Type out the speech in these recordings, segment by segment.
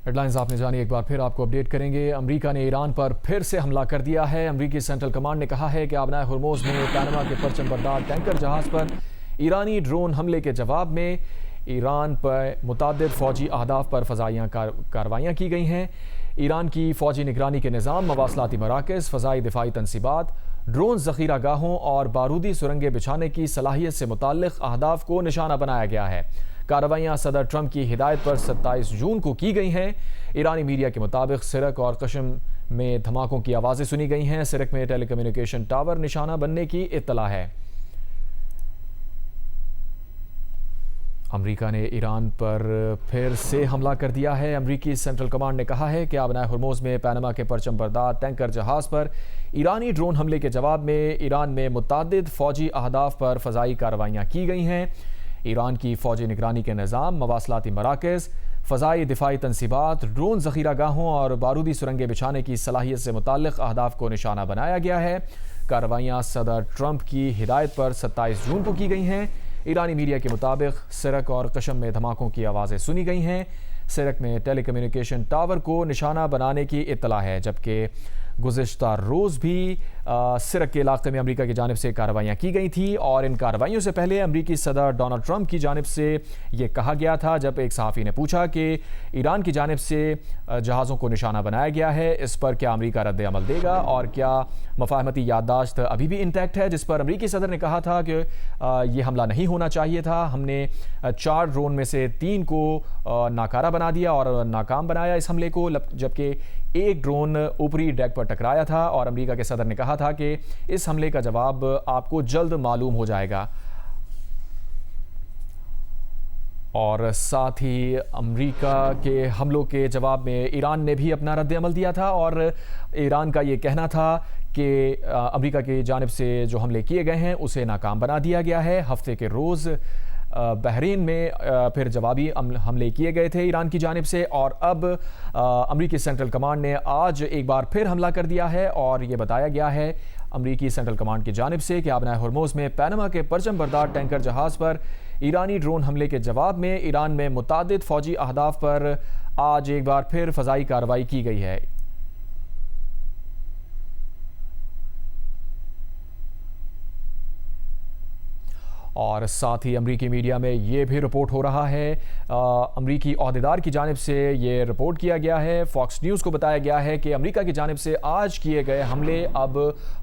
Headlines आपने जानी, एक बार फिर आपको अपडेट करेंगे। अमेरिका ने ईरान पर फिर से हमला कर दिया है। अमेरिकी सेंट्रल कमांड ने कहा है कि आबनाए हुर्मुज़ में पैनमा के परचम बरदार टैंकर जहाज़ पर ईरानी ड्रोन हमले के जवाब में ईरान पर मुतअद्दिद फ़ौजी अहदाफ पर फ़ज़ाइया कार्रवाइयाँ की गई हैं। ईरान की फ़ौजी निगरानी के निज़ाम, मवासलाती मराकज़, फ़ज़ाई दिफ़ाई तनसीबात, ड्रोन ज़ख़ीरा गाहों और बारूदी सुरंगें बिछाने की सलाहियत से मुताल्लिक़ अहदाफ को निशाना बनाया गया है। कार्रवाइयाँ सदर ट्रंप की हिदायत पर 27 जून को की गई हैं। ईरानी मीडिया के मुताबिक सिरक और कशम में धमाकों की आवाज़ें सुनी गई हैं। सिरक में टेलीकम्युनिकेशन टावर निशाना बनने की इत्तला है। अमेरिका ने ईरान पर फिर से हमला कर दिया है। अमेरिकी सेंट्रल कमांड ने कहा है कि आबनाए हुर्मुज़ में पैनमा के परचम बरदार टैंकर जहाज़ पर ईरानी ड्रोन हमले के जवाब में ईरान में मुतअद्दिद फ़ौजी अहदाफ पर फ़ज़ाई कार्रवाइयाँ की गई हैं। ईरान की फ़ौजी निगरानी के निज़ाम, मवासलाती मराकज़, फ़ज़ाई दिफ़ाई तनसीबात, ड्रोन ज़ख़ीरा गाहों और बारूदी सुरंगें बिछाने की सलाहियत से मुताल्लिक़ अहदाफ को निशाना बनाया गया है। कार्रवाइयाँ सदर ट्रंप की हिदायत पर 27 जून को की गई हैं। ईरानी मीडिया के मुताबिक सिरक और कशम में धमाकों की आवाज़ें सुनी गई हैं। सिरक में टेलीकम्युनिकेशन टावर को निशाना बनाने की इत्तला है, जबकि गुज़िश्ता रोज़ भी सिरक के इलाके में अमेरिका की जानिब से कार्रवाइयाँ की गई थी और इन कार्रवाइयों से पहले अमेरिकी सदर डोनाल्ड ट्रंप की जानिब से ये कहा गया था, जब एक सहाफ़ी ने पूछा कि ईरान की जानिब से जहाज़ों को निशाना बनाया गया है, इस पर क्या अमेरिका रद्द अमल देगा और क्या मफाहमती याददाश्त अभी भी इंटैक्ट है, जिस पर अमेरिकी सदर ने कहा था कि ये हमला नहीं होना चाहिए था। हमने 4 ड्रोन में से 3 को नाकारा बना दिया और नाकाम बनाया इस हमले को, जबकि एक ड्रोन ऊपरी डेक पर टकराया था और अमेरिका के सदर ने कहा था कि इस हमले का जवाब आपको जल्द मालूम हो जाएगा। और साथ ही अमेरिका के हमलों के जवाब में ईरान ने भी अपना रद्द अमल दिया था और ईरान का ये कहना था कि अमेरिका की जानिब से जो हमले किए गए हैं उसे नाकाम बना दिया गया है। हफ्ते के रोज़ बहरीन में फिर जवाबी हमले किए गए थे ईरान की जानिब से और अब अमेरिकी सेंट्रल कमांड ने आज एक बार फिर हमला कर दिया है और ये बताया गया है अमेरिकी सेंट्रल कमांड की जानिब से कि आबनाए हुर्मुज़ में पैनमा के परचम बरदार टैंकर जहाज़ पर ईरानी ड्रोन हमले के जवाब में ईरान में मुतअद्दिद फ़ौजी अहदाफ पर आज एक बार फिर फ़ज़ाई कार्रवाई की गई है। और साथ ही अमरीकी मीडिया में ये भी रिपोर्ट हो रहा है, अमरीकी ओहदेदार की जानिब से ये रिपोर्ट किया गया है, फॉक्स न्यूज़ को बताया गया है कि अमरीका की जानिब से आज किए गए हमले अब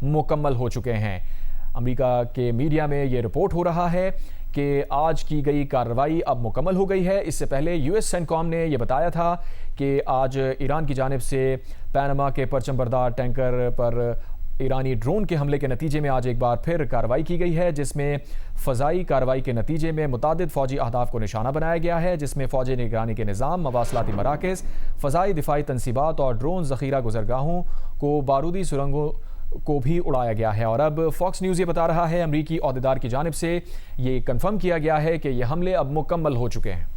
मुकम्मल हो चुके हैं। अमरीका के मीडिया में ये रिपोर्ट हो रहा है कि आज की गई कार्रवाई अब मुकम्मल हो गई है। इससे पहले यूएस सेंटकॉम ने यह बताया था कि आज ईरान की जानिब से पैनमा के परचम बरदार टैंकर पर ईरानी ड्रोन के हमले के नतीजे में आज एक बार फिर कार्रवाई की गई है, जिसमें फ़ज़ाई कार्रवाई के नतीजे में मुतअद्दिद फ़ौजी अहदाफ को निशाना बनाया गया है, जिसमें फ़ौजी निगरानी के निज़ाम, मवासलाती मराकज़, फ़ज़ाई दिफ़ाई तनसीबात और ड्रोन ज़ख़ीरा गुज़रगाहों को बारूदी सुरंगों को भी उड़ाया गया है। और अब फॉक्स न्यूज़ ये बता रहा है, अमरीकी ओहदेदार की जानिब से ये कन्फर्म किया गया है कि ये हमले अब मुकम्मल हो चुके हैं।